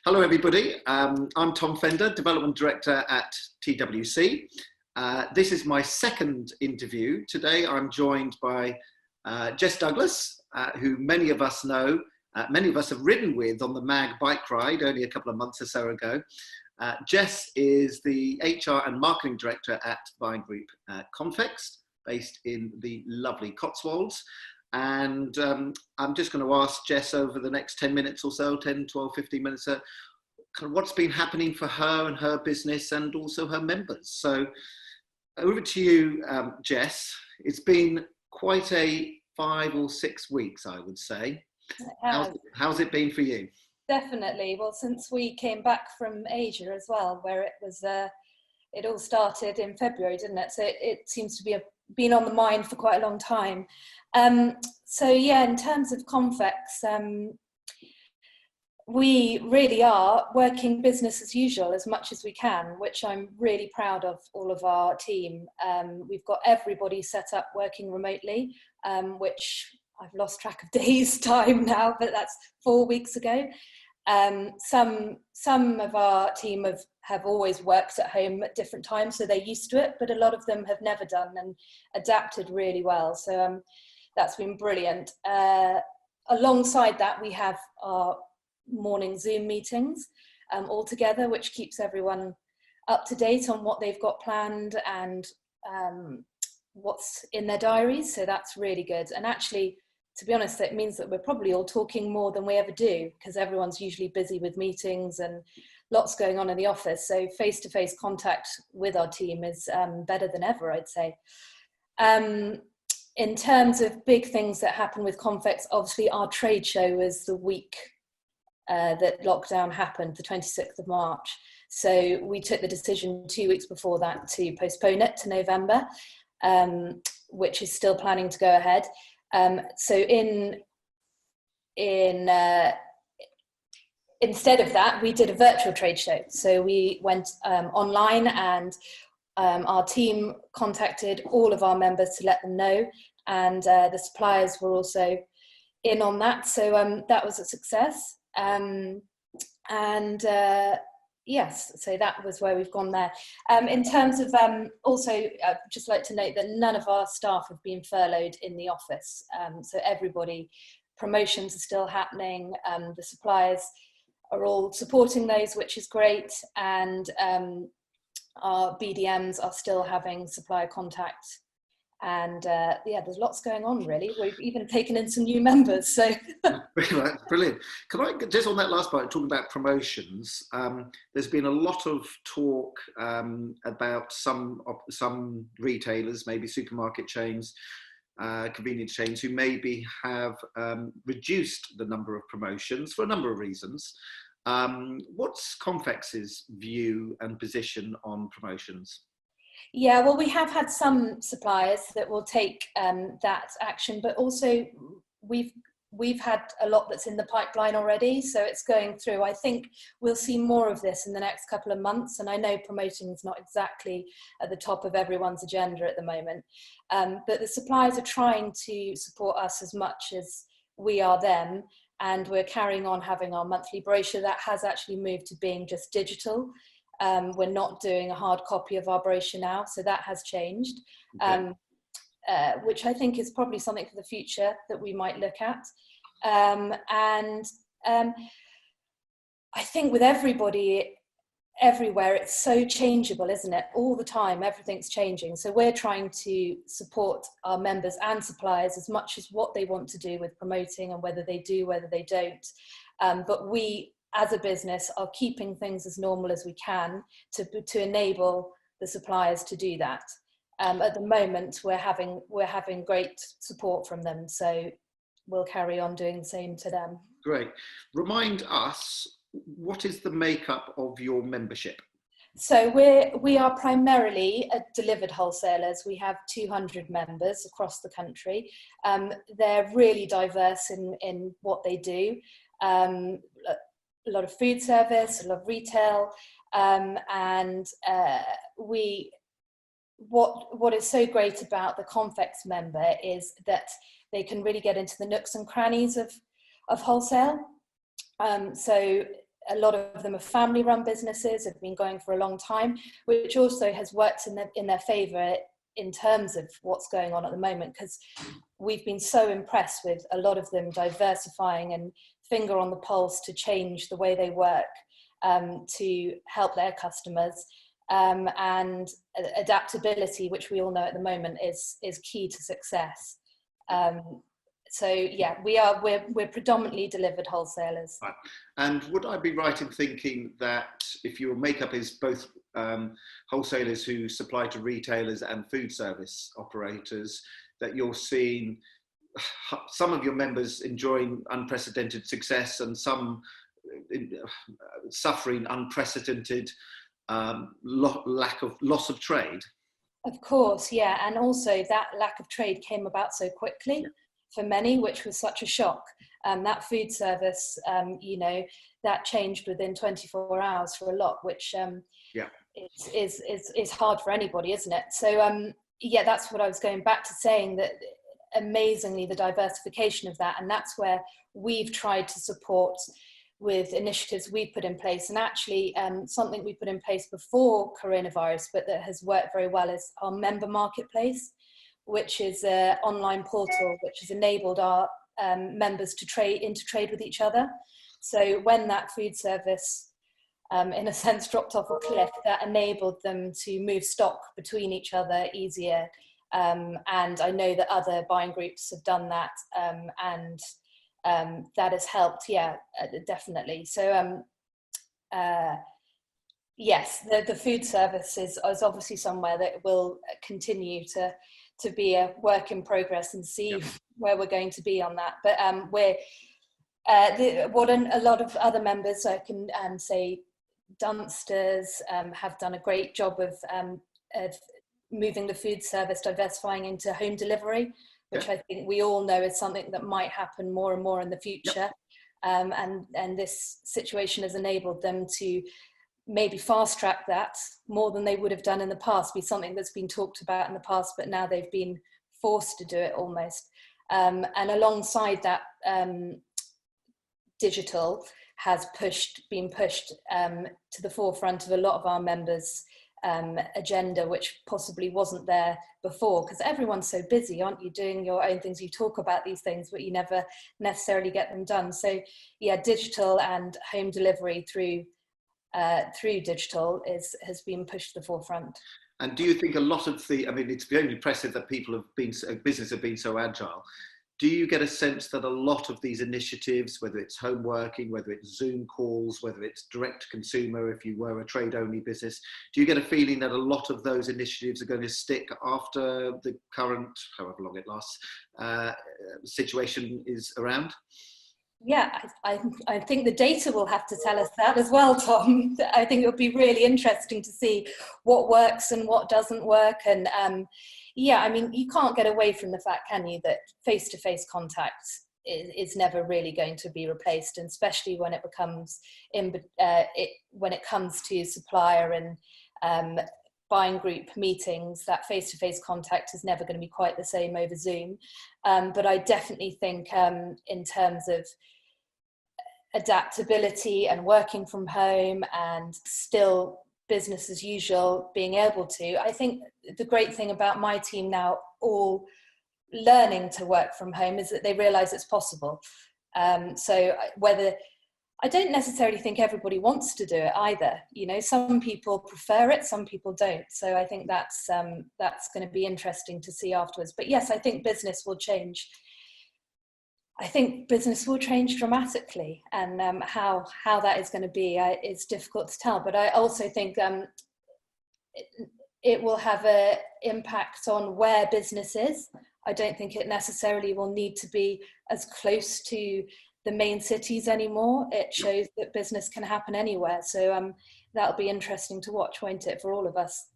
Hello, everybody. I'm Tom Fender, Development Director at TWC. This is my second interview. Today, I'm joined by Jess Douglas, who many of us know, many of us have ridden with on the MAG bike ride only a couple of months or so ago. Jess is the HR and Marketing Director at buying group Confex, based in the lovely Cotswolds. And I'm just going to ask Jess over the next 10 minutes or so, 10, 12, 15 minutes, kind of what's been happening for her and her business and also her members. So over to you, Jess. It's been quite a 5 or 6 weeks, I would say. How's it been for you? Definitely. Well, since we came back from Asia as well, where it was, it all started in February, didn't it? So it seems to be been on the mind for quite a long time. So yeah, in terms of Confex, we really are working business as usual as much as we can, which I'm really proud of all of our team. We've got everybody set up working remotely, which I've lost track of days time now, but that's 4 weeks ago. Some of our team have always worked at home at different times, so they're used to it, but a lot of them have never done and adapted really well. So that's been brilliant. Alongside that, we have our morning Zoom meetings all together, which keeps everyone up to date on what they've got planned and what's in their diaries. So that's really good. And actually, to be honest, it means that we're probably all talking more than we ever do, because everyone's usually busy with meetings and lots going on in the office. So face-to-face contact with our team is better than ever, I'd say. In terms of big things that happen with Confex, obviously our trade show was the week that lockdown happened, the 26th of March. So we took the decision 2 weeks before that to postpone it to November, which is still planning to go ahead. So instead of that, we did a virtual trade show. So we went online, and our team contacted all of our members to let them know, and the suppliers were also in on that. So that was a success. Yes, so that was where we've gone there. In terms of also, I'd just like to note that none of our staff have been furloughed in the office. So everybody, promotions are still happening. The suppliers are all supporting those, which is great. And our BDMs are still having supplier contact. And yeah, there's lots going on, really. We've even taken in some new members. So Brilliant. Can I just on that last part, talking about promotions? There's been a lot of talk about some retailers, maybe supermarket chains, convenience chains, who maybe have reduced the number of promotions for a number of reasons. What's Confex's view and position on promotions? Yeah, well, we have had some suppliers that will take that action, but also we've had a lot that's in the pipeline already, so it's going through. I think we'll see more of this in the next couple of months, and I know promoting is not exactly at the top of everyone's agenda at the moment, but the suppliers are trying to support us as much as we are them, and we're carrying on having our monthly brochure that has actually moved to being just digital. We're not doing a hard copy of our brochure now, so that has changed, okay. Which I think is probably something for the future that we might look at. I think with everybody, everywhere, it's so changeable, isn't it? All the time, everything's changing. So we're trying to support our members and suppliers as much as what they want to do with promoting, and whether they do, whether they don't. But we, as a business, are keeping things as normal as we can to enable the suppliers to do that. At the moment, we're having great support from them, so we'll carry on doing the same to them. Great. Remind us, what is the makeup of your membership? So we are primarily delivered wholesalers. We have 200 members across the country. They're really diverse in what they do. A lot of food service, a lot of retail, and what is so great about the Confex member is that they can really get into the nooks and crannies of wholesale. So a lot of them are family-run businesses, have been going for a long time, which also has worked in their favour in terms of what's going on at the moment, because we've been so impressed with a lot of them diversifying and finger on the pulse to change the way they work, to help their customers, and adaptability, which we all know at the moment is key to success. So yeah, we're predominantly delivered wholesalers. Right. And would I be right in thinking that if your makeup is both wholesalers who supply to retailers and food service operators, that you're seeing some of your members enjoying unprecedented success and some suffering unprecedented loss of trade? Of course, yeah, and also that lack of trade came about so quickly. Yeah. For many, which was such a shock. That food service, that changed within 24 hours for a lot, which is hard for anybody, isn't it? So yeah, that's what I was going back to saying, that amazingly the diversification of that, and that's where we've tried to support with initiatives we put in place. And actually something we put in place before coronavirus, but that has worked very well, is our member marketplace, which is an online portal which has enabled our members to trade with each other. So when that food service, in a sense, dropped off a cliff, that enabled them to move stock between each other easier. And I know that other buying groups have done that, and that has helped, yeah, definitely. So yes, the food service is obviously somewhere that will continue to be a work in progress, and see where we're going to be on that. But a lot of other members, I can say Dunsters have done a great job of moving the food service, diversifying into home delivery, which I think we all know is something that might happen more and more in the future. And this situation has enabled them to maybe fast track that more than they would have done in the past, be something that's been talked about in the past, but now they've been forced to do it almost. And alongside that, digital has been pushed to the forefront of a lot of our members' agenda, which possibly wasn't there before, because everyone's so busy, aren't you, doing your own things. You talk about these things, but you never necessarily get them done. So yeah, digital and home delivery through digital has been pushed to the forefront. And do you think a lot of it's very impressive that business have been so agile. Do you get a sense that a lot of these initiatives, whether it's home working, whether it's Zoom calls, whether it's direct to consumer, if you were a trade only business, do you get a feeling that a lot of those initiatives are going to stick after the current, however long it lasts, situation is around? Yeah, I think the data will have to tell us that as well, Tom. I think it'll be really interesting to see what works and what doesn't work. And yeah, I mean, you can't get away from the fact, can you, that face-to-face contact is never really going to be replaced, and especially when it becomes when it comes to supplier and buying group meetings, that face-to-face contact is never going to be quite the same over Zoom. But I definitely think in terms of adaptability and working from home and still business as usual, being able to, I think the great thing about my team now all learning to work from home is that they realize it's possible. So whether, I don't necessarily think everybody wants to do it either. You know, some people prefer it, some people don't. So I think that's going to be interesting to see afterwards. But yes, I think business will change. I think business will change dramatically, and how that is going to be is difficult to tell. But I also think it will have an impact on where business is. I don't think it necessarily will need to be as close to the main cities anymore. It shows that business can happen anywhere. So that'll be interesting to watch, won't it, for all of us?